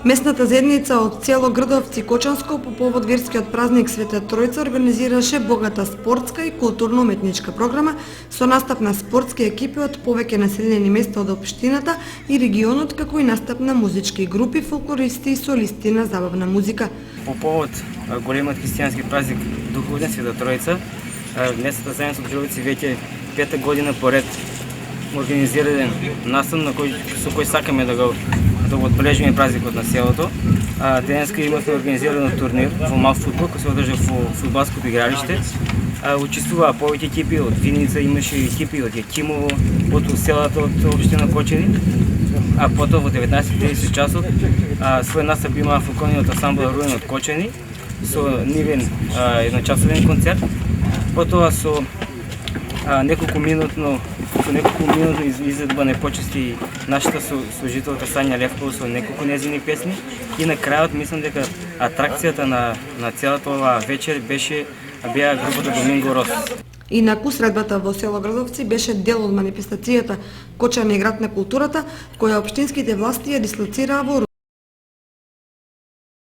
Местната заедница од село Грдовци Кочанско по повод верскиот празник Света Тројца организираше богата спортска и културно-уметничка програма со настап на спортски екипи од повеќе населени места од општината и регионот, како и настап на музички групи, фолклористи и солисти на забавна музика. По повод големиот христијански празник Духовден Света Тројца, местната заедница од Грдовци веќе пета година поред организира еден настан со кој сакаме да го одбележиме празникот на селото. Денеска имавме организиран турнир во мал фудбал кој се одржа во фудбалското игралиште. Учествуваа повеќе екипи од Виница, имаше екипи од Јакимово, од селото од општина Кочани. А потоа во 19:30 часот свој настап имаа фолклорниот ансамбл Руен од Кочани со нивен едночасовен концерт. Потоа со неколку минутно изvedба не почести нашата служителка Сања Левкова со неколку незини песни и на крајот мислам дека атракцијата на целата оваа вечер беа групата Доминго Рос. Инаку, средбата во село Грдовци беше дел од манифестацијата Кочани град на културата, која општинските власти ја дислоцираа во